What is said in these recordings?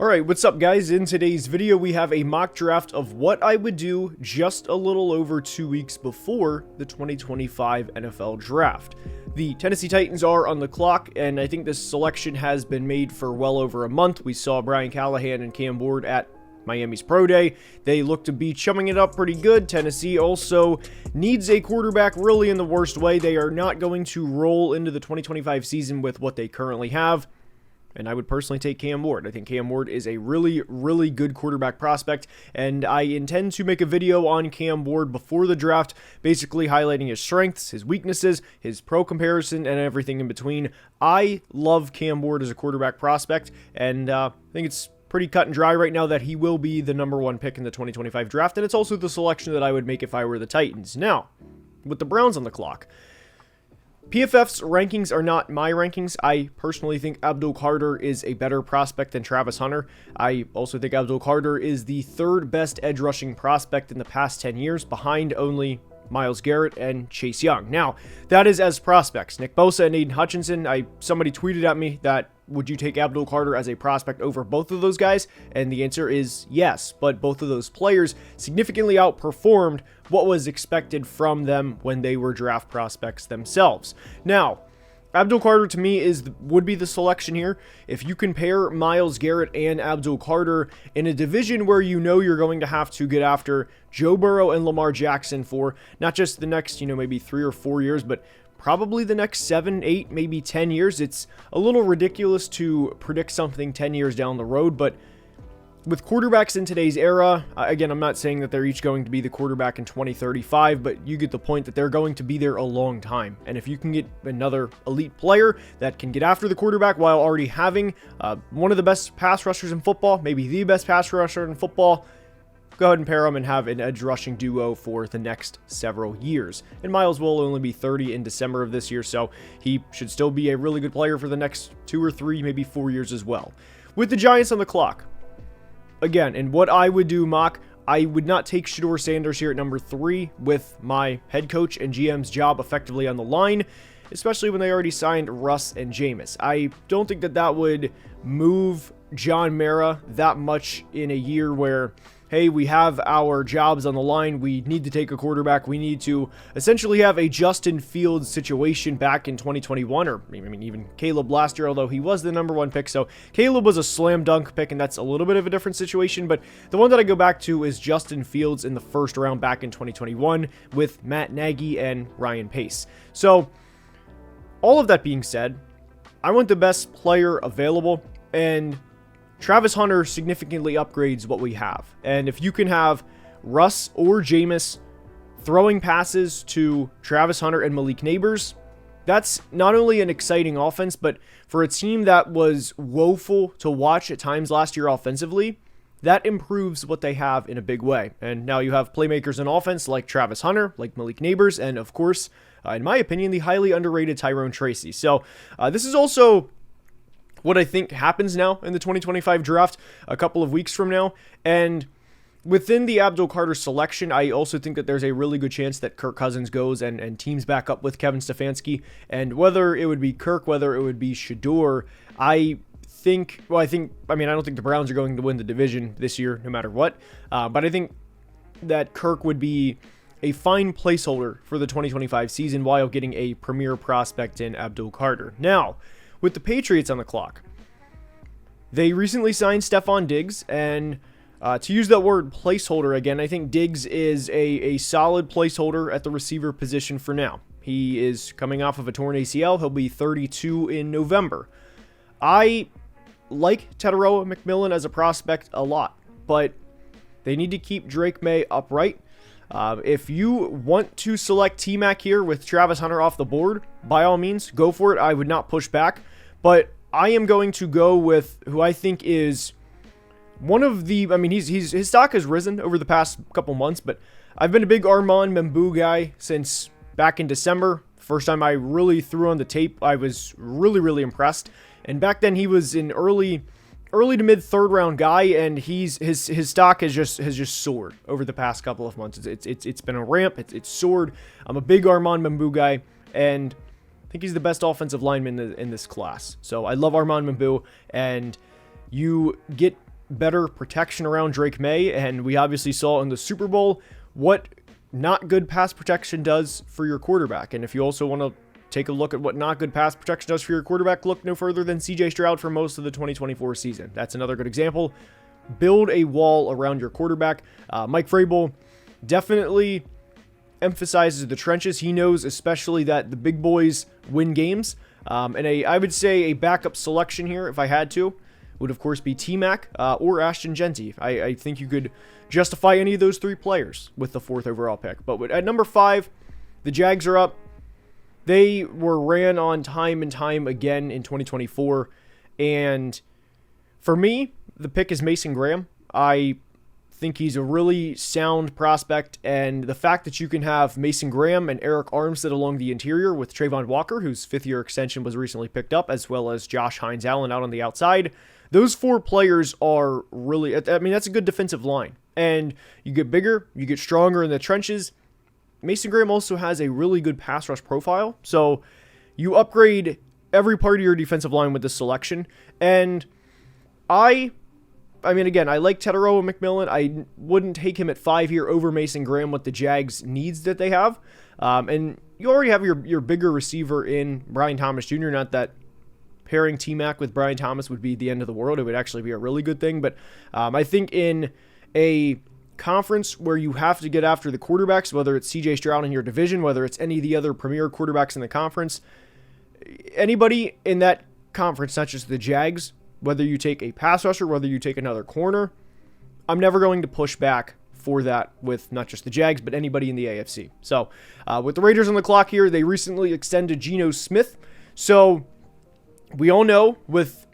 Alright, what's up guys? In today's video we have a mock draft of what I would do just a little over 2 weeks before the 2025 NFL Draft. The Tennessee Titans are on the clock, and I think this selection has been made for well over a month. We saw Brian Callahan and Cam Ward at Miami's Pro Day. They look to be chumming it up pretty good. Tennessee also needs a quarterback really in the worst way. They are not going to roll into the 2025 season with what they currently have. And I would personally take Cam Ward. I think Cam Ward is a really good quarterback prospect, and I intend to make a video on Cam Ward before the draft, basically highlighting his strengths, his weaknesses, his pro comparison, and everything in between. I love Cam Ward as a quarterback prospect, and I think it's pretty cut and dry right now that he will be the #1 pick in the 2025 draft, and it's also the selection that I would make if I were the Titans. Now, with the Browns on the clock, PFF's rankings are not my rankings. I personally think Abdul Carter is a better prospect than Travis Hunter. I also think Abdul Carter is the third best edge rushing prospect in the past 10 years, behind only Myles Garrett and Chase Young. Now, that is as prospects. Nick Bosa and Aiden Hutchinson, somebody tweeted at me that, would you take Abdul Carter as a prospect over both of those guys? And the answer is yes, but both of those players significantly outperformed what was expected from them when they were draft prospects themselves. Now, Abdul Carter to me would be the selection here. If you compare Myles Garrett and Abdul Carter in a division where you know you're going to have to get after Joe Burrow and Lamar Jackson for not just the next, maybe 3 or 4 years, but probably the next 7, 8, maybe 10 years. It's a little ridiculous to predict something 10 years down the road, but with quarterbacks in today's era, again, I'm not saying that they're each going to be the quarterback in 2035, but you get the point that they're going to be there a long time. And if you can get another elite player that can get after the quarterback while already having one of the best pass rushers in football, maybe the best pass rusher in football, go ahead and pair them and have an edge rushing duo for the next several years. And Myles will only be 30 in December of this year, so he should still be a really good player for the next 2 or 3, maybe 4 years as well. With the Giants on the clock, again, and what I would do mock, I would not take Shedeur Sanders here at number 3 with my head coach and GM's job effectively on the line, especially when they already signed Russ and Jameis. I don't think that would move John Mara that much in a year where, hey, we have our jobs on the line, we need to take a quarterback, we need to essentially have a Justin Fields situation back in 2021, or even Caleb last year, although he was the #1 pick, so Caleb was a slam dunk pick, and that's a little bit of a different situation, but the one that I go back to is Justin Fields in the first round back in 2021 with Matt Nagy and Ryan Pace. So, all of that being said, I want the best player available, and Travis Hunter significantly upgrades what we have. And if you can have Russ or Jameis throwing passes to Travis Hunter and Malik Neighbors, that's not only an exciting offense, but for a team that was woeful to watch at times last year offensively, that improves what they have in a big way. And now you have playmakers in offense like Travis Hunter, like Malik Neighbors, and of course, in my opinion, the highly underrated Tyrone Tracy. So this is also what I think happens now in the 2025 draft a couple of weeks from now. And within the Abdul Carter selection, I also think that there's a really good chance that Kirk Cousins goes and teams back up with Kevin Stefanski. And whether it would be Kirk, whether it would be Shedeur, I don't think the Browns are going to win the division this year no matter what. But I think that Kirk would be a fine placeholder for the 2025 season while getting a premier prospect in Abdul Carter. Now, with the Patriots on the clock, they recently signed Stephon Diggs, and to use that word placeholder again, I think Diggs is a solid placeholder at the receiver position for now. He is coming off of a torn ACL. He'll be 32 in November. I like Teteroa McMillan as a prospect a lot, but they need to keep Drake May upright. If you want to select T-Mac here with Travis Hunter off the board, by all means, go for it. I would not push back. But I am going to go with who I think is one of the, his stock has risen over the past couple months, but I've been a big Armand Membu guy since back in December. First time I really threw on the tape, I was really impressed. And back then he was an early to mid 3rd round guy, and his stock has just soared over the past couple of months. It's been a ramp. It's soared. I'm a big Armand Membu guy, and I think he's the best offensive lineman in this class. So I love Armand Membu, and you get better protection around Drake May, and we obviously saw in the Super Bowl what not good pass protection does for your quarterback. And if you also want to take a look at what not good pass protection does for your quarterback, look no further than CJ Stroud for most of the 2024 season. That's another good example. Build a wall around your quarterback. Mike Vrabel definitely emphasizes the trenches. He knows especially that the big boys win games. And I would say a backup selection here, if I had to, would of course be T-Mac or Ashton Genty. I think you could justify any of those three players with the 4th overall pick. But at number 5, the Jags are up. They were ran on time and time again in 2024. And for me, the pick is Mason Graham. I think he's a really sound prospect, and the fact that you can have Mason Graham and Eric Armstead along the interior with Trayvon Walker, whose 5th-year extension was recently picked up, as well as Josh Hines-Allen out on the outside, those 4 players are really, I mean, that's a good defensive line. And you get bigger, you get stronger in the trenches. Mason Graham also has a really good pass rush profile, so you upgrade every part of your defensive line with this selection. And I mean, again, I like Teteroa McMillan. I wouldn't take him at 5 here over Mason Graham with the Jags' needs that they have. And you already have your bigger receiver in Brian Thomas Jr. Not that pairing T-Mac with Brian Thomas would be the end of the world. It would actually be a really good thing. But I think in a conference where you have to get after the quarterbacks, whether it's CJ Stroud in your division, whether it's any of the other premier quarterbacks in the conference, anybody in that conference, not just the Jags, whether you take a pass rusher, whether you take another corner, I'm never going to push back for that with not just the Jags, but anybody in the AFC. So with the Raiders on the clock here, they recently extended Geno Smith. So we all know with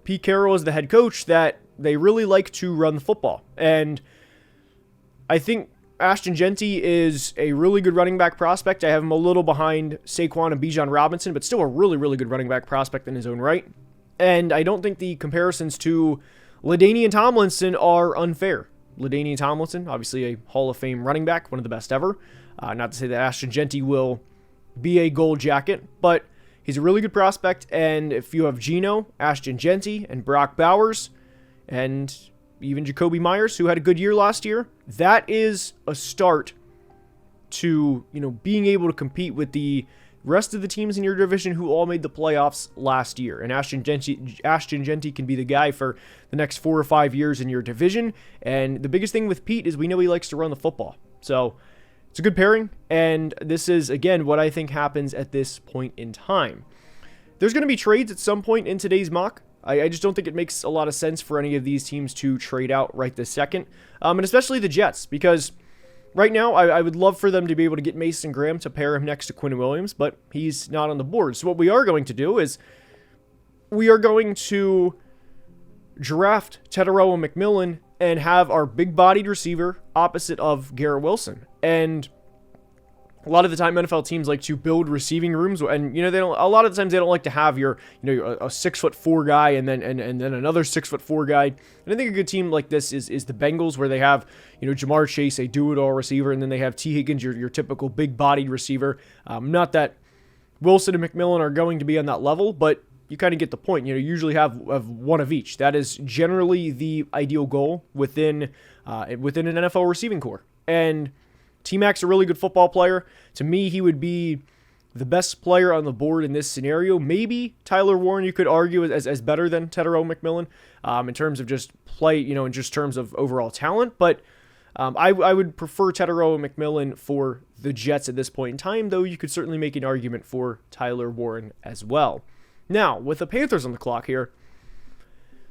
Pete Carroll as the head coach that they really like to run the football. And I think Ashton Genty is a really good running back prospect. I have him a little behind Saquon and Bijan Robinson, but still a really, really good running back prospect in his own right. And I don't think the comparisons to LaDainian Tomlinson are unfair. LaDainian Tomlinson, obviously a Hall of Fame running back, one of the best ever. Not to say that Ashton Genty will be a gold jacket, but he's a really good prospect. And if you have Geno, Ashton Genty, and Brock Bowers, and even Jacoby Myers, who had a good year last year, that is a start to, being able to compete with the rest of the teams in your division who all made the playoffs last year. And Ashton Genty can be the guy for the next 4 or 5 years in your division. And the biggest thing with Pete is we know he likes to run the football. So it's a good pairing. And this is, again, what I think happens at this point in time. There's going to be trades at some point in today's mock. I just don't think it makes a lot of sense for any of these teams to trade out right this second. And especially the Jets, because right now, I would love for them to be able to get Mason Graham to pair him next to Quinn Williams, but he's not on the board. So what we are going to do is we are going to draft Teteroa McMillan and have our big-bodied receiver opposite of Garrett Wilson. And a lot of the time, NFL teams like to build receiving rooms, and they don't. A lot of the times, they don't like to have a 6'4" guy and then another 6'4" guy. And I think a good team like this is the Bengals, where they have Jamar Chase, a do-it-all receiver, and then they have T. Higgins, your typical big-bodied receiver. Not that Wilson and McMillan are going to be on that level, but you kind of get the point. You usually have one of each. That is generally the ideal goal within an NFL receiving corps. And T-Mac's a really good football player. To me, he would be the best player on the board in this scenario. Maybe Tyler Warren, you could argue, as better than Teteroa McMillan in terms of just play, in just terms of overall talent. But I would prefer Teteroa McMillan for the Jets at this point in time, though you could certainly make an argument for Tyler Warren as well. Now, with the Panthers on the clock here,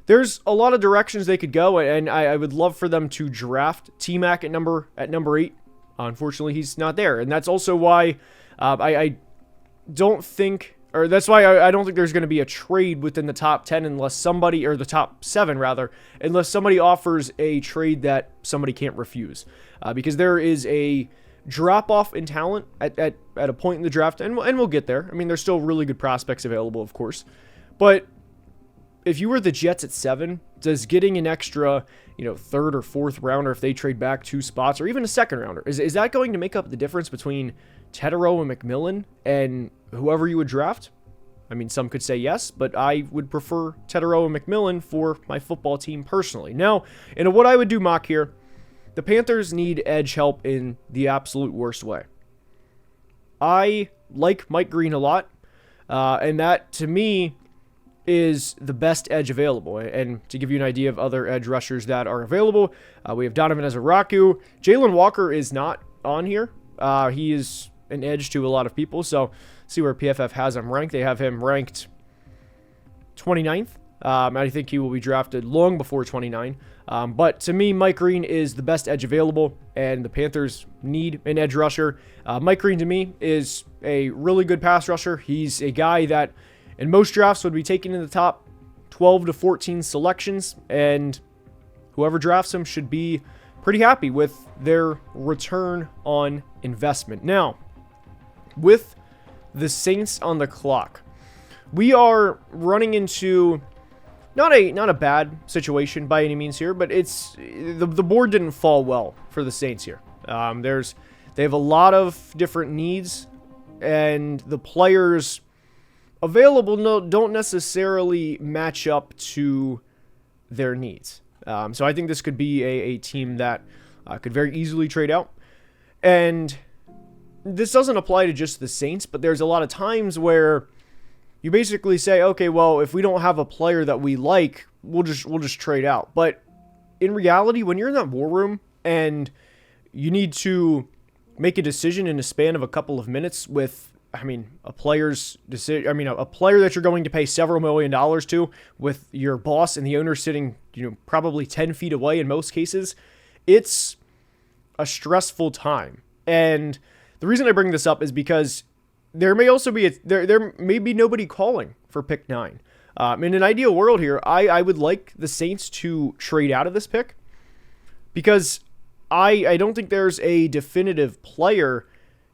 there's a lot of directions they could go, and I would love for them to draft T-Mac at number 8. Unfortunately, he's not there, and that's also why I don't think, or that's why I don't think there's going to be a trade within the top 10 unless somebody, or the top 7 rather, unless somebody offers a trade that somebody can't refuse, because there is a drop-off in talent at a point in the draft, and we'll get there. I mean, there's still really good prospects available, of course, but if you were the Jets at 7, does getting an extra, 3rd or 4th rounder if they trade back 2 spots, or even a 2nd rounder, is that going to make up the difference between Teteroa McMillan and whoever you would draft? I mean, some could say yes, but I would prefer Tetairoa McMillan for my football team personally. Now, in what I would do mock here, the Panthers need edge help in the absolute worst way. I like Mike Green a lot, and that, to me, is the best edge available. And to give you an idea of other edge rushers that are available, we have Donovan Ezaraku. Jalen Walker is not on here. He is an edge to a lot of people, so see where PFF has him ranked. They have him ranked 29th. I think he will be drafted long before 29. But to me, Mike Green is the best edge available, and the Panthers need an edge rusher. Mike Green, to me, is a really good pass rusher. He's a guy that in most drafts would be taken in the top 12 to 14 selections, and whoever drafts him should be pretty happy with their return on investment. Now, with the Saints on the clock, we are running into not a bad situation by any means here, but it's the board didn't fall well for the Saints here. They have a lot of different needs, and the players available don't necessarily match up to their needs. So I think this could be a team that could very easily trade out. And this doesn't apply to just the Saints, but there's a lot of times where you basically say, okay, well, if we don't have a player that we like, we'll just trade out. But in reality, when you're in that war room and you need to make a decision in a span of a couple of minutes with, a player's decision, a player that you're going to pay several $1 million to, with your boss and the owner sitting, probably 10 feet away in most cases, it's a stressful time. And the reason I bring this up is because there may also be there may be nobody calling for pick 9. In an ideal world here, I would like the Saints to trade out of this pick, because I don't think there's a definitive player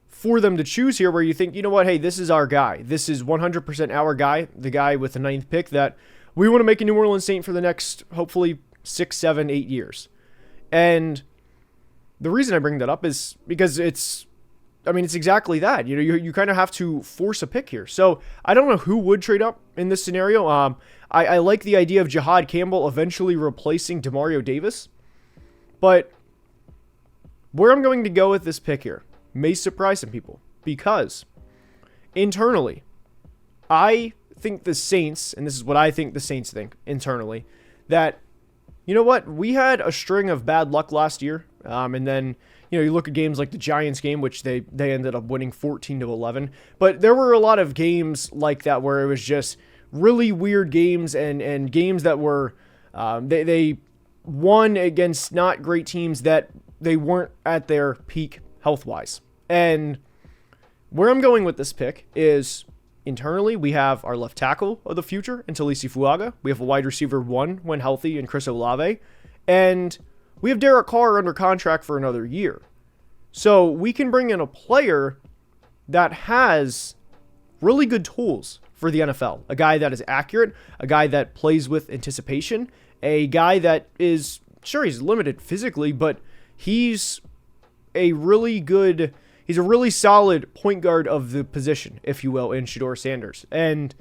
for them to choose here where you think, you know what, hey, this is our guy. This is 100% our guy, the guy with the 9th pick that we want to make a New Orleans Saint for the next, hopefully, 6, 7, 8 years. And the reason I bring that up is because it's exactly that. You kind of have to force a pick here. So I don't know who would trade up in this scenario. I like the idea of Jahad Campbell eventually replacing Demario Davis. But where I'm going to go with this pick here may surprise some people, because internally, I think the Saints, and this is what I think the Saints think internally, that, you know what, we had a string of bad luck last year, and then, you look at games like the Giants game, which they ended up winning 14-11, but there were a lot of games like that where it was just really weird games, and games that were, they won against not great teams that they weren't at their peak health-wise. And where I'm going with this pick is, internally, we have our left tackle of the future in Talisi Fuaga. We have a wide receiver 1 when healthy in Chris Olave. And we have Derek Carr under contract for another year. So we can bring in a player that has really good tools for the NFL. A guy that is accurate, a guy that plays with anticipation, a guy that is, sure, he's limited physically, but he's a really solid point guard of the position, if you will, in Shedeur Sanders. And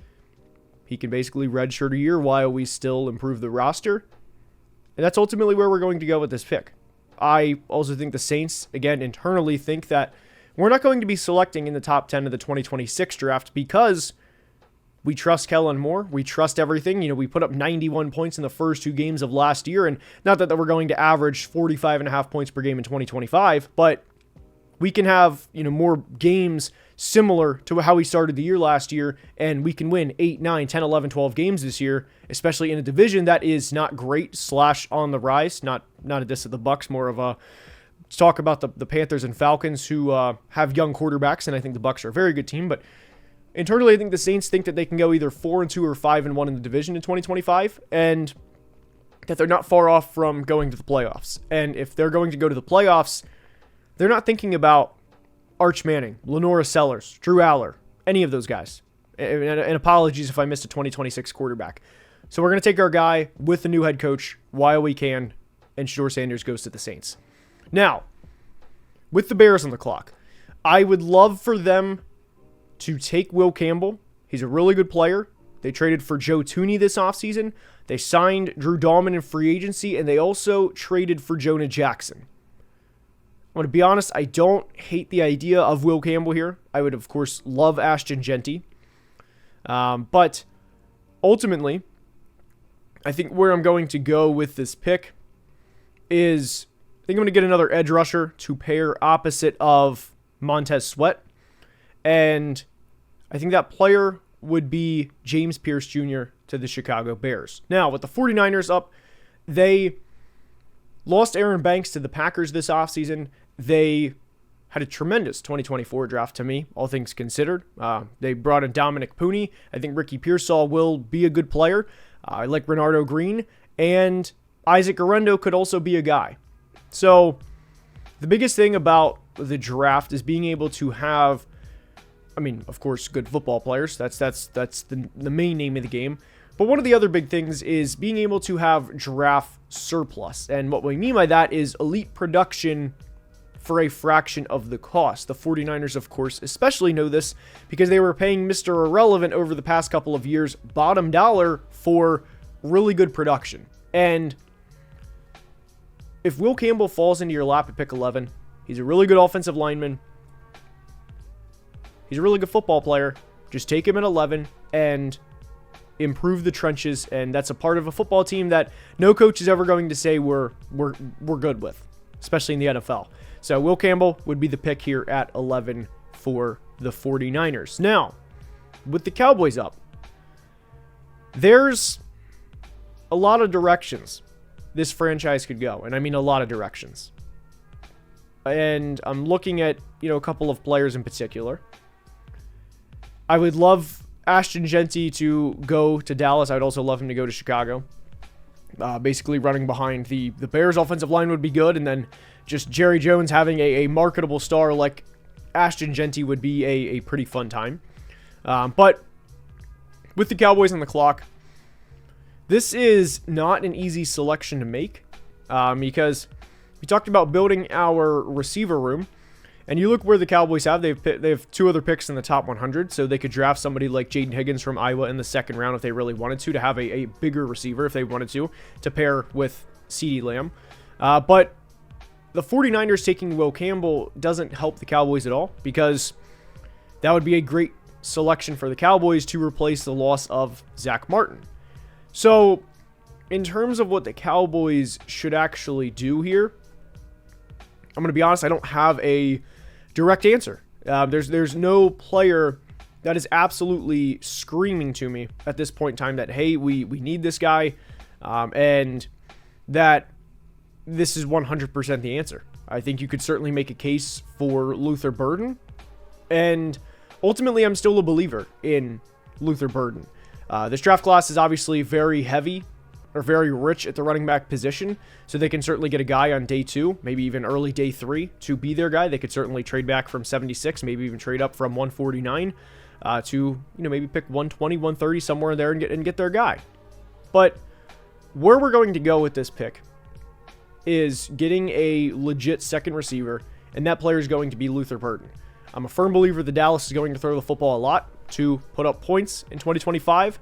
he can basically redshirt a year while we still improve the roster. And that's ultimately where we're going to go with this pick. I also think the Saints, again, internally think that we're not going to be selecting in the top 10 of the 2026 draft because we trust Kellen Moore. We trust everything. We put up 91 points in the first 2 games of last year, and not that we're going to average 45.5 points per game in 2025, but we can have, more games similar to how we started the year last year, and we can win 8, 9, 10, 11, 12 games this year, especially in a division that is not great / on the rise. Not a diss of the Bucs, more of a talk about the Panthers and Falcons who have young quarterbacks, and I think the Bucs are a very good team, but internally I think the Saints think that they can go either 4-2 or 5-1 in the division in 2025, and that they're not far off from going to the playoffs. And if they're going to go to the playoffs, they're not thinking about Arch Manning, Lenora Sellers, Drew Aller, any of those guys. And apologies if I missed a 2026 quarterback. So we're going to take our guy with the new head coach while we can, and Shedeur Sanders goes to the Saints. Now, with the Bears on the clock, I would love for them to take Will Campbell He's a really good player. They traded for Joe Thuney this offseason. They signed Drew Dahlman in free agency, and they also traded for Jonah Jackson. I'm going to be honest, I don't hate the idea of Will Campbell here. I would, of course, love Ashton Genty. But ultimately, I think where I'm going to go with this pick is I think I'm going to get another edge rusher to pair opposite of Montez Sweat. And I think that player would be James Pierce Jr. to the Chicago Bears. Now, with the 49ers up, they lost Aaron Banks to the Packers this offseason. They had a tremendous 2024 draft to me, all things considered. They brought in Dominic Pooney. I think Ricky Pearsall will be a good player. I like Renardo Green. And Isaac Guerrero could also be a guy. So the biggest thing about the draft is being able to have, I mean, of course, good football players. That's the main name of the game. But one of the other big things is being able to have draft surplus. And what we mean by that is elite production for a fraction of the cost. The 49ers, of course, especially know this because they were paying Mr. Irrelevant over the past couple of years bottom dollar for really good production. And if Will Campbell falls into your lap at pick 11, he's a really good offensive lineman. He's a really good football player. Just take him at 11 and improve the trenches, and that's a part of a football team that no coach is ever going to say we're good with, especially in the NFL. So Will Campbell would be the pick here at 11 for the 49ers. Now, with the Cowboys up, there's a lot of directions this franchise could go, and I mean a lot of directions. And I'm looking at, a couple of players in particular. I would love Ashton Genty to go to Dallas. I would also love him to go to Chicago. Basically running behind the Bears offensive line would be good, and then just Jerry Jones having a marketable star like Ashton Genty would be a pretty fun time. But with the Cowboys on the clock, this is not an easy selection to make because we talked about building our receiver room. And you look where the Cowboys have, they have two other picks in the top 100, so they could draft somebody like Jaden Higgins from Iowa in the second round if they really wanted to have a bigger receiver if they wanted to pair with CeeDee Lamb. But the 49ers taking Will Campbell doesn't help the Cowboys at all because that would be a great selection for the Cowboys to replace the loss of Zach Martin. So in terms of what the Cowboys should actually do here, I'm going to be honest, I don't have a direct answer. There's no player that is absolutely screaming to me at this point in time that, hey, we need this guy, and that this is 100% the answer. I think you could certainly make a case for Luther Burden, and ultimately I'm still a believer in Luther Burden. This draft class is obviously very heavy or very rich at the running back position, so they can certainly get a guy on day 2, maybe even early day 3 to be their guy. They could certainly trade back from 76, maybe even trade up from 149 to maybe pick 120, 130 somewhere there and get their guy. But where we're going to go with this pick is getting a legit second receiver, and that player is going to be Luther Burden. I'm a firm believer that Dallas is going to throw the football a lot to put up points in 2025.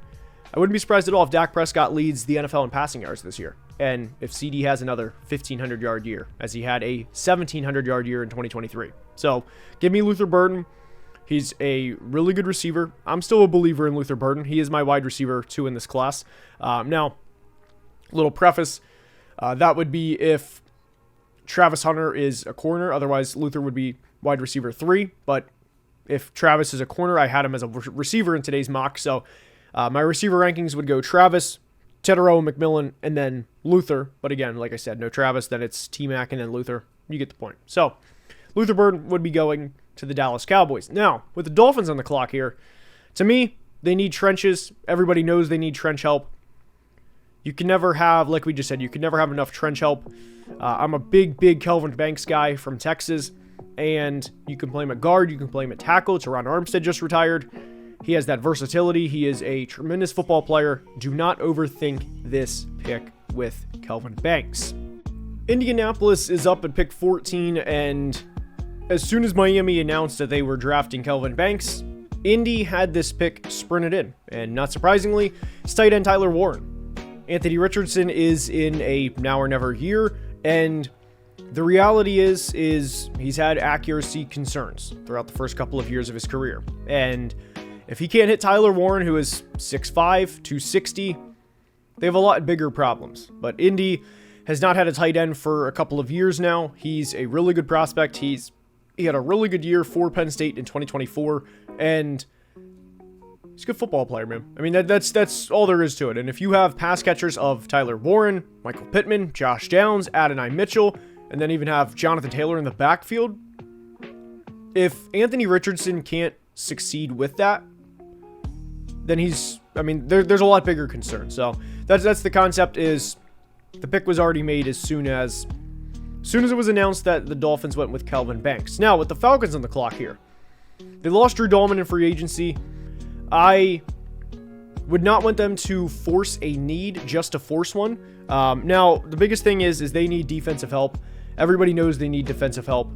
I wouldn't be surprised at all if Dak Prescott leads the NFL in passing yards this year, and if CD has another 1,500-yard year, as he had a 1,700-yard year in 2023. So give me Luther Burden. He's a really good receiver. I'm still a believer in Luther Burden. He is my wide receiver 2 in this class. Now, little preface, that would be if Travis Hunter is a corner. Otherwise, Luther would be wide receiver 3. But if Travis is a corner, I had him as a receiver in today's mock. So my receiver rankings would go Travis, Teterow, McMillan, and then Luther. But again, like I said, no Travis, then it's T-Mac, and then Luther. You get the point. So Luther Burden would be going to the Dallas Cowboys. Now, with the Dolphins on the clock here, to me, they need trenches. Everybody knows they need trench help. You can never have, like we just said, you can never have enough trench help. I'm a big Kelvin Banks guy from Texas, and you can play him at guard, you can play him at tackle. Teron Armstead just retired. He has that versatility. He is a tremendous football player. Do not overthink this pick with Kelvin Banks. Indianapolis is up at pick 14, and as soon as Miami announced that they were drafting Kelvin Banks, Indy had this pick sprinted in, and not surprisingly, it's tight end Tyler Warren. Anthony Richardson is in a now or never year, and the reality is he's had accuracy concerns throughout the first couple of years of his career. And if he can't hit Tyler Warren, who is 6'5", 260, they have a lot bigger problems. But Indy has not had a tight end for a couple of years now. He's a really good prospect. He had a really good year for Penn State in 2024, and he's a good football player, man. I mean, that's all there is to it. And if you have pass catchers of Tyler Warren, Michael Pittman, Josh Downs, Adonai Mitchell, and then even have Jonathan Taylor in the backfield, if Anthony Richardson can't succeed with that, then there's a lot bigger concern. So that's the concept. Is the pick was already made as soon as it was announced that the Dolphins went with Kelvin Banks. Now, with the Falcons on the clock here, they lost Drew Dahlman in free agency. I would not want them to force a need just to force one. Now, the biggest thing is they need defensive help. Everybody knows they need defensive help.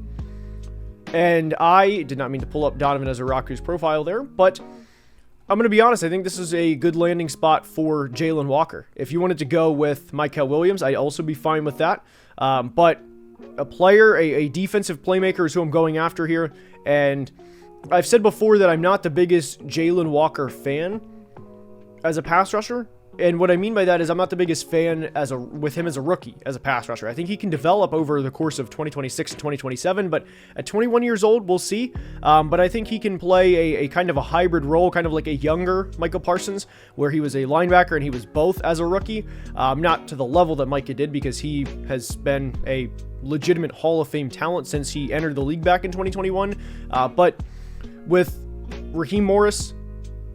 And I did not mean to pull up Donovan Ezraku's profile there, but I'm going to be honest. I think this is a good landing spot for Jalen Walker. If you wanted to go with Mykel Williams, I'd also be fine with that. But a player, a defensive playmaker is who I'm going after here. And I've said before that I'm not the biggest Jalen Walker fan as a pass rusher. And what I mean by that is I'm not the biggest fan with him as a rookie, as a pass rusher. I think he can develop over the course of 2026 and 2027, but at 21 years old, we'll see. But I think he can play a kind of a hybrid role, kind of like a younger Micah Parsons, where he was a linebacker and he was both as a rookie. Not to the level that Micah did, because he has been a legitimate Hall of Fame talent since he entered the league back in 2021. But with Raheem Morris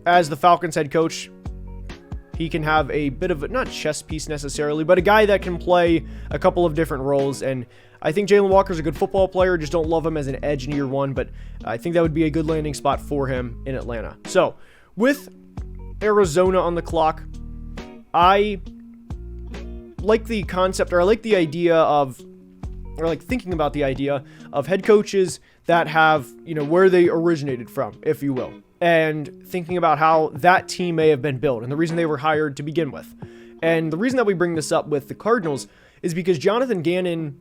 as the Falcons head coach, he can have a bit of not chess piece necessarily, but a guy that can play a couple of different roles. And I think Jalen Walker's a good football player. Just don't love him as an edge in year one, but I think that would be a good landing spot for him in Atlanta. So with Arizona on the clock, I like the concept, or I like the idea of, or like thinking about the idea of head coaches that have, where they originated from, if you will, and thinking about how that team may have been built and the reason they were hired to begin with. And the reason that we bring this up with the Cardinals is because Jonathan Gannon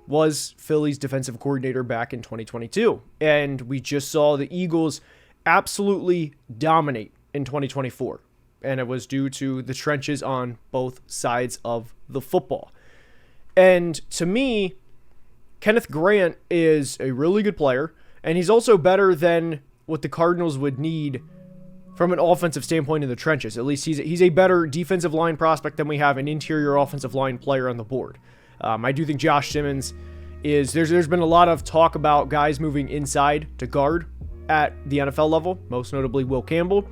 was Philly's defensive coordinator back in 2022. And we just saw the Eagles absolutely dominate in 2024. And it was due to the trenches on both sides of the football. And to me, Kenneth Grant is a really good player, and he's also better than what the Cardinals would need from an offensive standpoint in the trenches. At least he's a better defensive line prospect than we have an interior offensive line player on the board. I do think Josh Simmons is, there's been a lot of talk about guys moving inside to guard at the NFL level, most notably Will Campbell.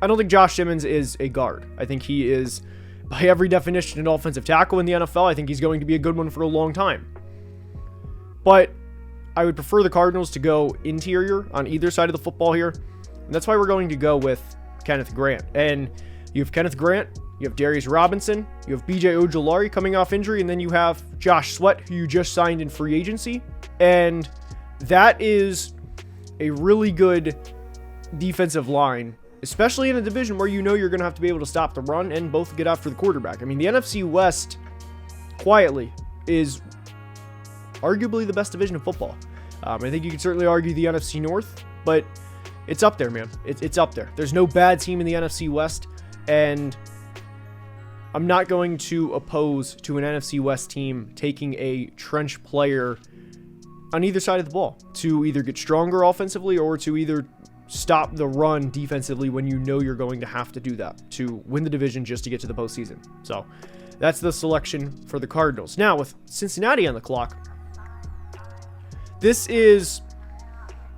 I don't think Josh Simmons is a guard. I think he is, by every definition, an offensive tackle in the NFL. I think he's going to be a good one for a long time. But I would prefer the Cardinals to go interior on either side of the football here. And that's why we're going to go with Kenneth Grant. And you have Kenneth Grant, you have Darius Robinson, you have BJ Ojolari coming off injury, and then you have Josh Sweat, who you just signed in free agency. And that is a really good defensive line, especially in a division where you're going to have to be able to stop the run and both get after the quarterback. I mean, the NFC West, quietly, is arguably the best division of football. I think you could certainly argue the NFC North, but it's up there, man. It's up there. There's no bad team in the NFC West, and I'm not going to oppose to an NFC West team taking a trench player on either side of the ball to either get stronger offensively or to either stop the run defensively when you're going to have to do that to win the division just to get to the postseason. So that's the selection for the Cardinals. Now, with Cincinnati on the clock, this is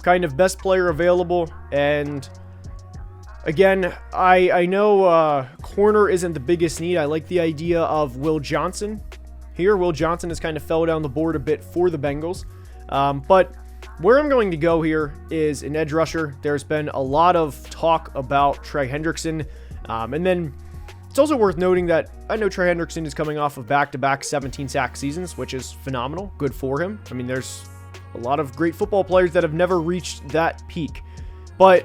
kind of best player available, and again, I know corner isn't the biggest need. I like the idea of Will Johnson here. Will Johnson has kind of fell down the board a bit for the Bengals, but where I'm going to go here is an edge rusher. There's been a lot of talk about Trey Hendrickson, and then it's also worth noting that I know Trey Hendrickson is coming off of back-to-back 17-sack seasons, which is phenomenal. Good for him. I mean, there's a lot of great football players that have never reached that peak. But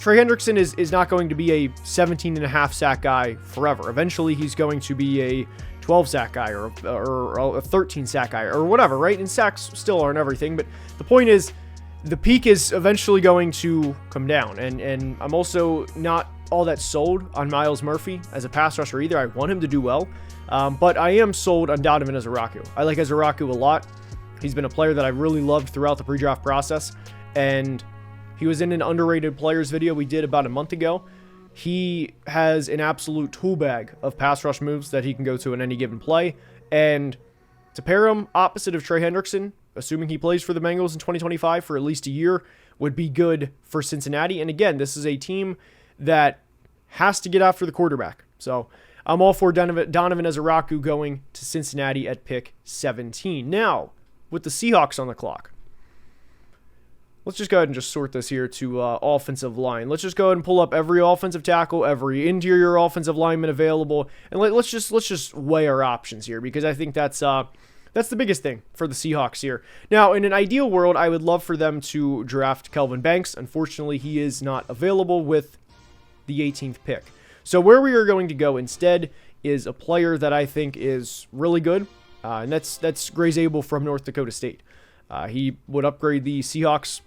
Trey Hendrickson is not going to be a 17.5 sack guy forever. Eventually, he's going to be a 12 sack guy or a 13 sack guy or whatever, right? And sacks still aren't everything, but the point is, the peak is eventually going to come down. And I'm also not all that sold on Myles Murphy as a pass rusher either. I want him to do well, but I am sold on Donovan Ezaraku. I like Ezaraku a lot. He's been a player that I really loved throughout the pre-draft process, and he was in an underrated players video we did about a month ago. He has an absolute tool bag of pass rush moves that he can go to in any given play, and to pair him opposite of Trey Hendrickson, assuming he plays for the Bengals in 2025 for at least a year, would be good for Cincinnati. And again, this is a team that has to get after the quarterback. So I'm all for Donovan Ezaraku going to Cincinnati at pick 17. Now, with the Seahawks on the clock, let's just go ahead and just sort this here to offensive line. Let's just go ahead and pull up every offensive tackle, every interior offensive lineman available, and let's just weigh our options here, because I think that's the biggest thing for the Seahawks here. Now, in an ideal world, I would love for them to draft Kelvin Banks. Unfortunately, he is not available with the 18th pick. So where we are going to go instead is a player that I think is really good, and that's Gray's Abel from North Dakota State. He would upgrade the Seahawks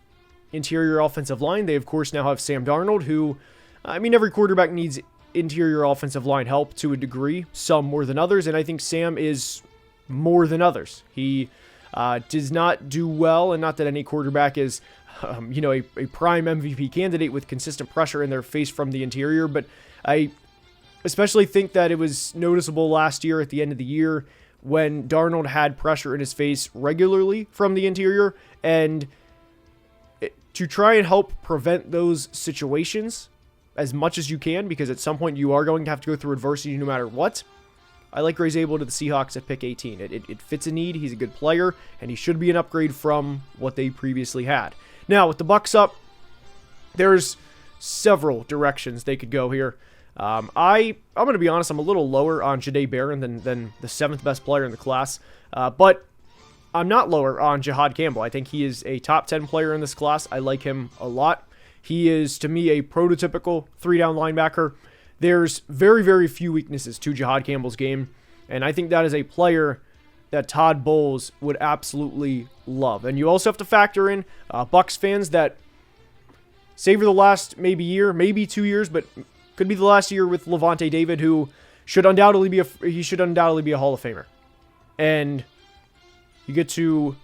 interior offensive line. They, of course, now have Sam Darnold, who, I mean, every quarterback needs interior offensive line help to a degree, some more than others, and I think Sam is more than others. He does not do well, and not that any quarterback is, a prime MVP candidate with consistent pressure in their face from the interior, but I especially think that it was noticeable last year at the end of the year when Darnold had pressure in his face regularly from the interior, and to try and help prevent those situations as much as you can, because at some point you are going to have to go through adversity no matter what, I like Gray's Abel to the Seahawks at pick 18. It fits a need. He's a good player, and he should be an upgrade from what they previously had. Now, with the Bucs up, there's several directions they could go here. I'm going to be honest, I'm a little lower on Jahdae Barron than the 7th best player in the class, but I'm not lower on Jihad Campbell. I think he is a top 10 player in this class. I like him a lot. He is, to me, a prototypical 3-down linebacker. There's very, very few weaknesses to Jihad Campbell's game, and I think that is a player that Todd Bowles would absolutely love. And you also have to factor in Bucs fans that savor the last maybe year, maybe 2 years, but could be the last year with Lavonte David, who should undoubtedly be a Hall of Famer. And you get to,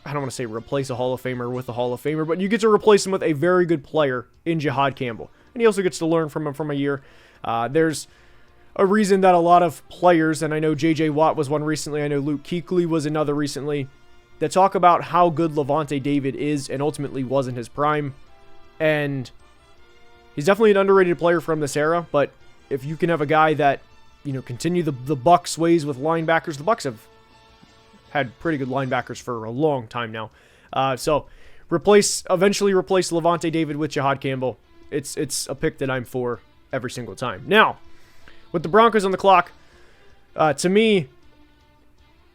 I don't want to say replace a Hall of Famer with a Hall of Famer, but you get to replace him with a very good player in Jihad Campbell. And he also gets to learn from him from a year. There's a reason that a lot of players, and I know J.J. Watt was one recently, I know Luke Kuechly was another recently, that talk about how good Lavonte David is and ultimately was in his prime. And he's definitely an underrated player from this era, but if you can have a guy that, continue the Bucs ways with linebackers, the Bucs have had pretty good linebackers for a long time now. So eventually replace Lavonte David with Jihad Campbell. It's a pick that I'm for every single time. Now, with the Broncos on the clock, to me,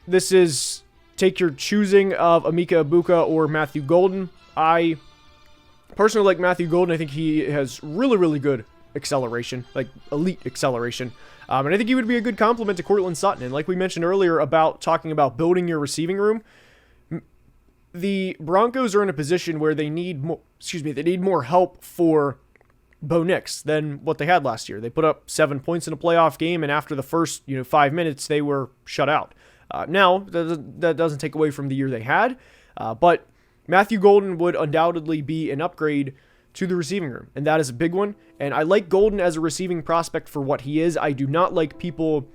this is take your choosing of Emeka Egbuka or Matthew Golden. I personally like Matthew Golden. I think he has really, really good acceleration, like elite acceleration. And I think he would be a good complement to Courtland Sutton. And like we mentioned earlier about talking about building your receiving room, the Broncos are in a position where they need more help for Bo Nix than what they had last year. They put up 7 points in a playoff game, and after the first 5 minutes, they were shut out. Now, that doesn't take away from the year they had, but Matthew Golden would undoubtedly be an upgrade to the receiving room, and that is a big one. And I like Golden as a receiving prospect for what he is. I do not like people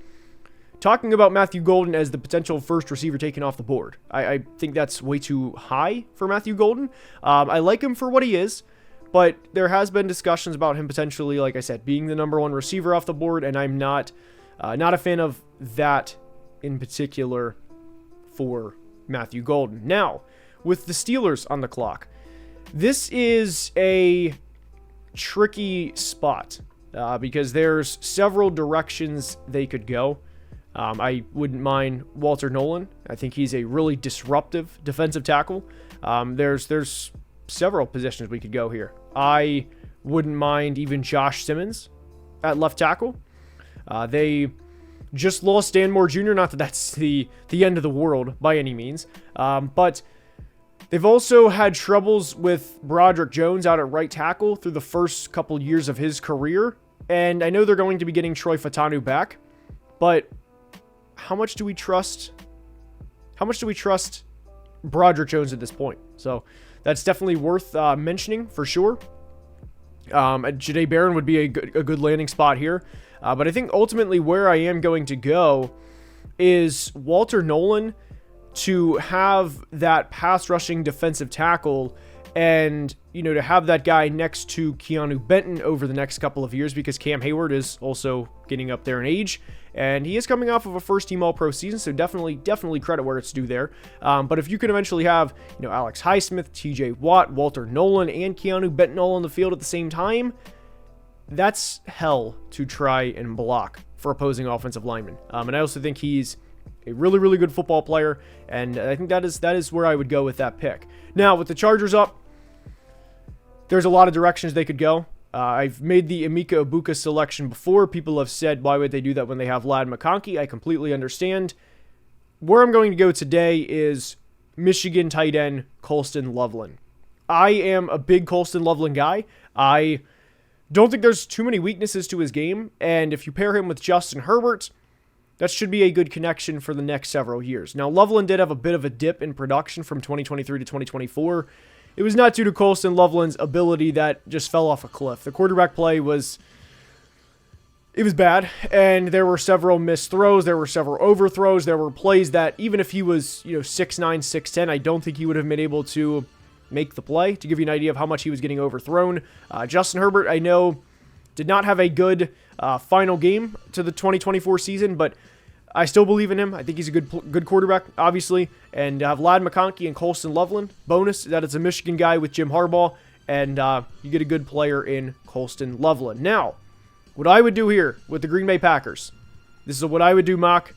talking about Matthew Golden as the potential first receiver taken off the board. I think that's way too high for Matthew Golden. I like him for what he is, but there has been discussions about him potentially, like I said, being the number one receiver off the board, and I'm not a fan of that in particular for Matthew Golden. Now, with the Steelers on the clock, this is a tricky spot because there's several directions they could go. I wouldn't mind Walter Nolan. I think he's a really disruptive defensive tackle. There's several positions we could go here. I wouldn't mind even Josh Simmons at left tackle. They just lost Dan Moore Jr., not that that's the end of the world by any means, but they've also had troubles with Broderick Jones out at right tackle through the first couple years of his career, and I know they're going to be getting Troy Fautanu back, but how much do we trust Broderick Jones at this point? So that's definitely worth mentioning for sure. Jahdae Barron would be a good landing spot here. But I think ultimately where I am going to go is Walter Nolan to have that pass rushing defensive tackle and, to have that guy next to Keanu Benton over the next couple of years, because Cam Hayward is also getting up there in age and he is coming off of a first team All-Pro season. So definitely credit where it's due there. But if you can eventually have, Alex Highsmith, TJ Watt, Walter Nolan, and Keanu Benton all on the field at the same time, that's hell to try and block for opposing offensive linemen. And I also think he's a really, really good football player, and I think that is where I would go with that pick. Now, with the Chargers up, there's a lot of directions they could go. I've made the Emeka Egbuka selection before. People have said, why would they do that when they have Ladd McConkey? I completely understand. Where I'm going to go today is Michigan tight end Colston Loveland. I am a big Colston Loveland guy. I don't think there's too many weaknesses to his game, and if you pair him with Justin Herbert, that should be a good connection for the next several years. Now, Loveland did have a bit of a dip in production from 2023 to 2024. It was not due to Colston Loveland's ability that just fell off a cliff. The quarterback play was bad, and there were several missed throws, there were several overthrows, there were plays that even if he was 6'9", 6'10", I don't think he would have been able to make the play. To give you an idea of how much he was getting overthrown, Justin Herbert, I know, did not have a good final game to the 2024 season, but I still believe in him. I think he's a good quarterback, obviously. And have Ladd McConkey and Colston Loveland. Bonus that it's a Michigan guy with Jim Harbaugh, and you get a good player in Colston Loveland. Now, what I would do here with the Green Bay Packers, this is what I would do, Mock.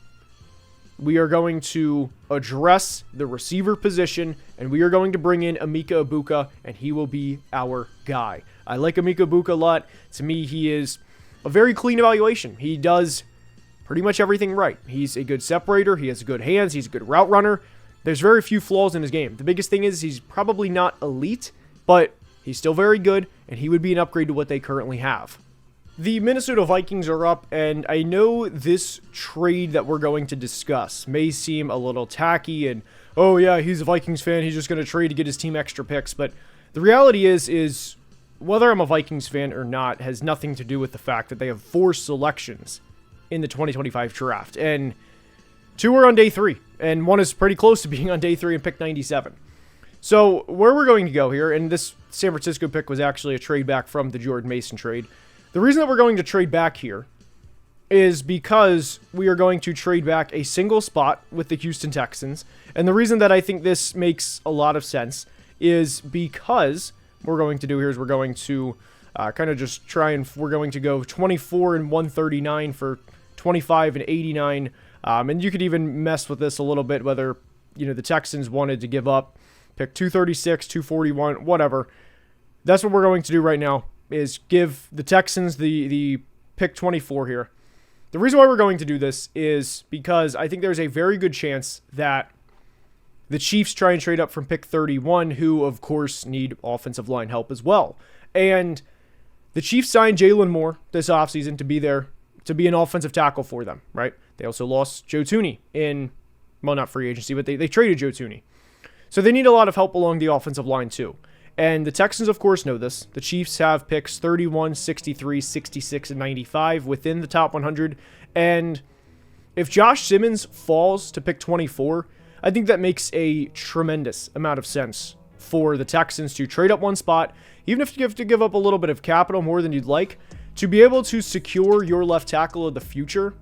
We are going to address the receiver position, and we are going to bring in Emeka Egbuka, and he will be our guy. I like Emeka Egbuka a lot. To me, he is a very clean evaluation. He does pretty much everything right. He's a good separator. He has good hands. He's a good route runner. There's very few flaws in his game. The biggest thing is he's probably not elite, but he's still very good, and he would be an upgrade to what they currently have. The Minnesota Vikings are up, and I know this trade that we're going to discuss may seem a little tacky and, oh yeah, he's a Vikings fan, he's just going to trade to get his team extra picks, but the reality is whether I'm a Vikings fan or not has nothing to do with the fact that they have 4 selections in the 2025 draft, and 2 are on day 3, and 1 is pretty close to being on day 3 and pick 97. So where we're going to go here, and this San Francisco pick was actually a trade back from the Jordan Mason trade. The reason that we're going to trade back here is because we are going to trade back a single spot with the Houston Texans. And the reason that I think this makes a lot of sense is because what we're going to do here is we're going to kind of just we're going to go 24 and 139 for 25 and 89. And you could even mess with this a little bit, whether, the Texans wanted to give up pick 236, 241, whatever. That's what we're going to do right now, is give the Texans the pick 24 here. The reason why we're going to do this is because I think there's a very good chance that the Chiefs try and trade up from pick 31, who, of course, need offensive line help as well. And the Chiefs signed Jalen Moore this offseason to be an offensive tackle for them, right? They also lost Joe Thuney not free agency, but they traded Joe Thuney. So they need a lot of help along the offensive line too. And the Texans, of course, know this. The Chiefs have picks 31, 63, 66, and 95 within the top 100. And if Josh Simmons falls to pick 24, I think that makes a tremendous amount of sense for the Texans to trade up one spot, even if you have to give up a little bit of capital, more than you'd like, to be able to secure your left tackle of the future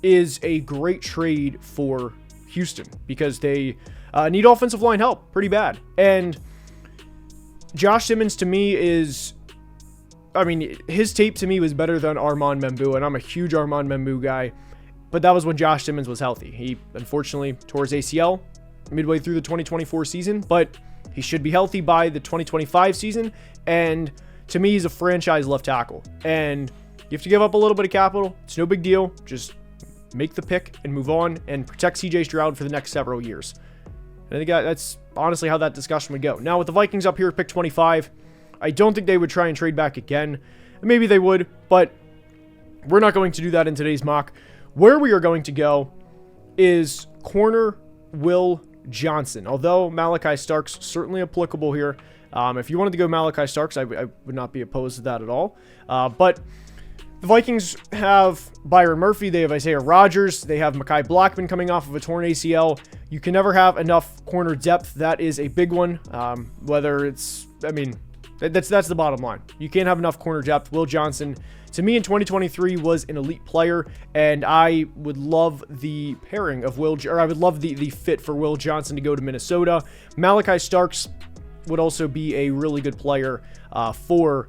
is a great trade for Houston, because they need offensive line help pretty bad. And Josh Simmons, to me, his tape to me was better than Armand Membou, and I'm a huge Armand Membou guy, but that was when Josh Simmons was healthy. He, unfortunately, tore his ACL midway through the 2024 season, but he should be healthy by the 2025 season, and to me, he's a franchise left tackle. And you have to give up a little bit of capital. It's no big deal. Just make the pick and move on and protect CJ Stroud for the next several years. And I think that's honestly how that discussion would go. Now, with the Vikings up here at pick 25, I don't think they would try and trade back again. Maybe they would, but we're not going to do that in today's mock. Where we are going to go is corner Will Johnson. Although Malachi Stark's certainly applicable here. If you wanted to go Malachi Starks, I would not be opposed to that at all. But the Vikings have Byron Murphy. They have Isaiah Rodgers. They have Mekhi Blackman coming off of a torn ACL. You can never have enough corner depth. That is a big one. Whether it's, I mean, that's the bottom line. You can't have enough corner depth. Will Johnson, to me in 2023, was an elite player, and I would love the pairing of I would love the fit for Will Johnson to go to Minnesota. Malachi Starks would also be a really good player for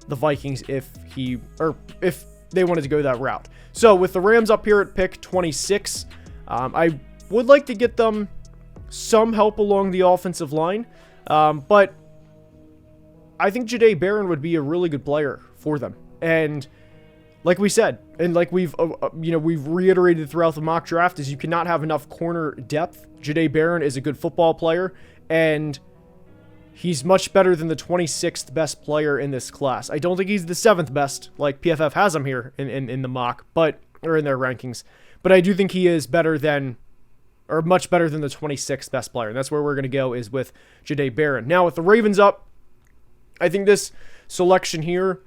the Vikings if they wanted to go that route. So with the Rams up here at pick 26, I would like to get them some help along the offensive line, but I think Jahdae Barron would be a really good player for them. And like we said, and like we've reiterated throughout the mock draft, is you cannot have enough corner depth. Jahdae Barron is a good football player, and he's much better than the 26th best player in this class. I don't think he's the 7th best, like PFF has him here in the mock, or in their rankings. But I do think he is better than, or much better than the 26th best player. And that's where we're going to go, is with Jahdae Barron. Now, with the Ravens up, I think this selection here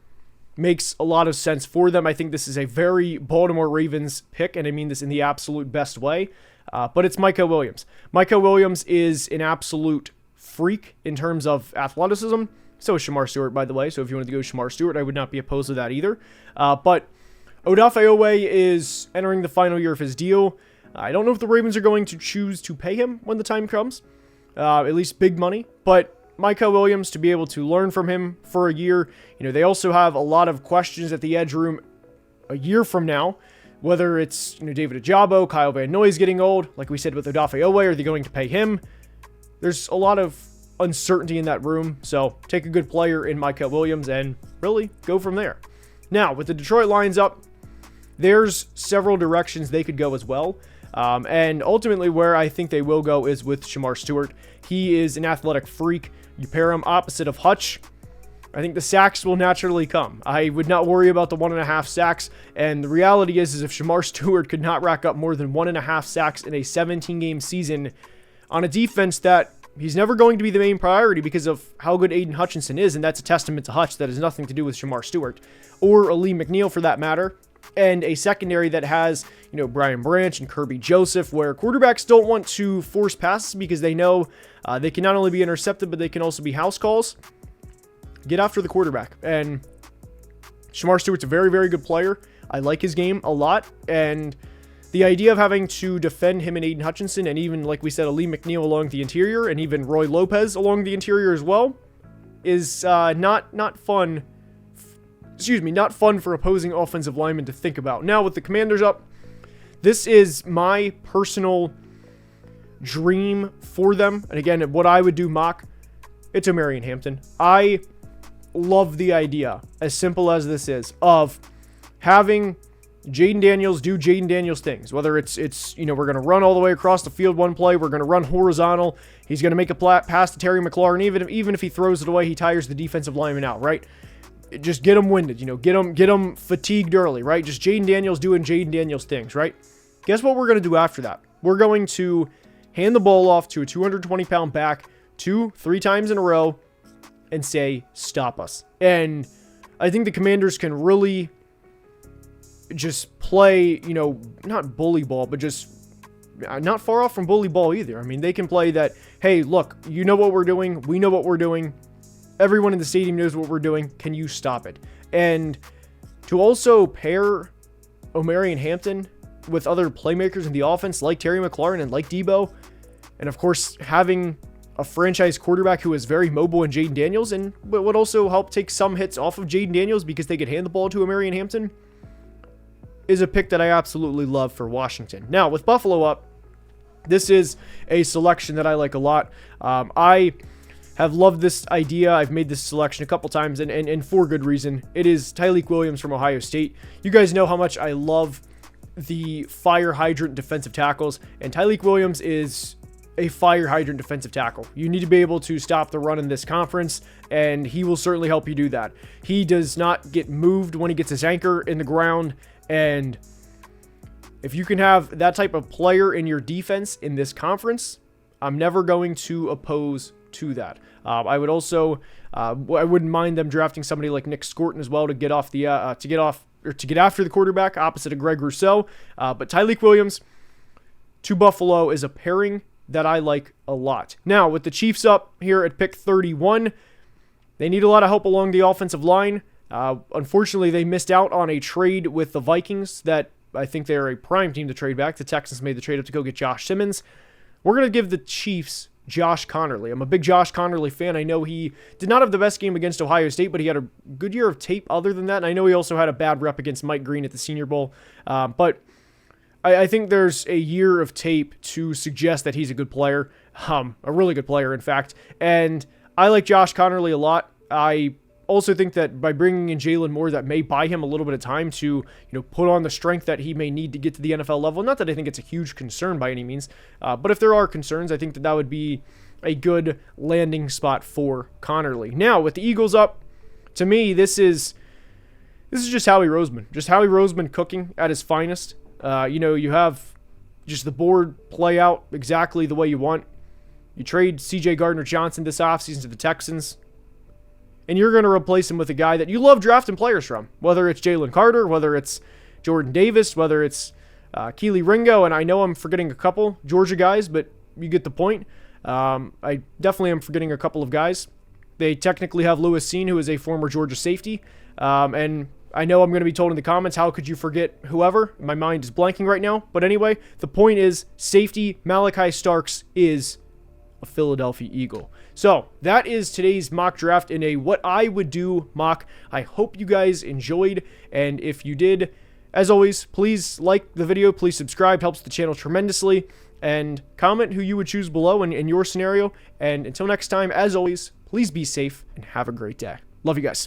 makes a lot of sense for them. I think this is a very Baltimore Ravens pick, and I mean this in the absolute best way. But it's Micah Williams. Micah Williams is an absolute freak in terms of athleticism. So is Shamar Stewart, by the way. So if you wanted to go Shamar Stewart, I would not be opposed to that either. But Odafe Owe is entering the final year of his deal. I don't know if the Ravens are going to choose to pay him when the time comes. At least big money. But Micah Williams, to be able to learn from him for a year. They also have a lot of questions at the edge room a year from now. Whether it's David Ajabo, Kyle Van Noy's getting old. Like we said with Odafe Owe, are they going to pay him? There's a lot of uncertainty in that room. So take a good player in Micah Williams and really go from there. Now, with the Detroit Lions up, there's several directions they could go as well. And ultimately where I think they will go is with Shamar Stewart. He is an athletic freak. You pair him opposite of Hutch, I think the sacks will naturally come. I would not worry about the 1.5 sacks. And the reality is if Shamar Stewart could not rack up more than 1.5 sacks in a 17-game season on a defense that he's never going to be the main priority because of how good Aiden Hutchinson is, and that's a testament to Hutch. That has nothing to do with Shamar Stewart or Ali McNeil for that matter. And a secondary that has, Brian Branch and Kirby Joseph, where quarterbacks don't want to force passes because they know they can not only be intercepted, but they can also be house calls. Get after the quarterback. And Shamar Stewart's a very, very good player. I like his game a lot. And the idea of having to defend him and Aiden Hutchinson, and even, like we said, Ali McNeil along the interior, and even Roy Lopez along the interior as well, is not fun. Not fun for opposing offensive linemen to think about. Now, with the Commanders up, this is my personal dream for them. And again, what I would do mock, it's Omarion Hampton. I love the idea, as simple as this is, of having Jaden Daniels do Jaden Daniels things. Whether it's we're going to run all the way across the field one play, we're going to run horizontal, he's going to make a pass to Terry McLaurin, even if he throws it away, he tires the defensive lineman out, right? Just get him winded, get him fatigued early, right? Just Jaden Daniels doing Jaden Daniels things, right? Guess what we're going to do after that? We're going to hand the ball off to a 220-pound back 2-3 times in a row and say, stop us. And I think the Commanders can really just play, not bully ball, but just not far off from bully ball either. I mean, they can play that, hey, look, you know what we're doing. We know what we're doing. Everyone in the stadium knows what we're doing. Can you stop it? And to also pair Omarion Hampton with other playmakers in the offense like Terry McLaurin and like Debo, and of course having a franchise quarterback who is very mobile in Jaden Daniels, and would also help take some hits off of Jaden Daniels because they could hand the ball to Omarion Hampton, is a pick that I absolutely love for Washington. Now, with Buffalo up, this is a selection that I like a lot. I have loved this idea. I've made this selection a couple times, and for good reason. It is Tyleik Williams from Ohio State. You guys know how much I love the fire hydrant defensive tackles, and Tyleik Williams is a fire hydrant defensive tackle. You need to be able to stop the run in this conference, and he will certainly help you do that. He does not get moved when he gets his anchor in the ground, and if you can have that type of player in your defense in this conference, I'm never going to oppose to that. I would also, I wouldn't mind them drafting somebody like Nick Scorton as well to get off the, to get after the quarterback opposite of Greg Rousseau. But Tyleik Williams to Buffalo is a pairing that I like a lot. Now, with the Chiefs up here at pick 31, they need a lot of help along the offensive line. Unfortunately, they missed out on a trade with the Vikings that I think they're a prime team to trade back. The Texans made the trade up to go get Josh Simmons. We're going to give the Chiefs Josh Connerly. I'm a big Josh Connerly fan. I know he did not have the best game against Ohio State, but he had a good year of tape other than that. And I know he also had a bad rep against Mike Green at the Senior Bowl. But I think there's a year of tape to suggest that he's a good player, a really good player, in fact. And I like Josh Connerly a lot. I also think that by bringing in Jalen Moore, that may buy him a little bit of time to, put on the strength that he may need to get to the NFL level. Not that I think it's a huge concern by any means, but if there are concerns, I think that would be a good landing spot for Connerly. Now, with the Eagles up, to me, this is just Howie Roseman. Just Howie Roseman cooking at his finest. You have just the board play out exactly the way you want. You trade C.J. Gardner-Johnson this offseason to the Texans, and you're going to replace him with a guy that you love drafting players from, whether it's Jalen Carter, whether it's Jordan Davis, whether it's Keely Ringo, and I know I'm forgetting a couple Georgia guys, but you get the point. I definitely am forgetting a couple of guys. They technically have Lewis Seen, who is a former Georgia safety, and I know I'm going to be told in the comments, how could you forget whoever? My mind is blanking right now, but anyway, the point is, safety Malachi Starks is a Philadelphia Eagle. So that is today's mock draft in a what I would do mock. I hope you guys enjoyed, and if you did, as always, please like the video, please subscribe, helps the channel tremendously, and comment who you would choose below in your scenario. And until next time, as always, please be safe and have a great day. Love you guys.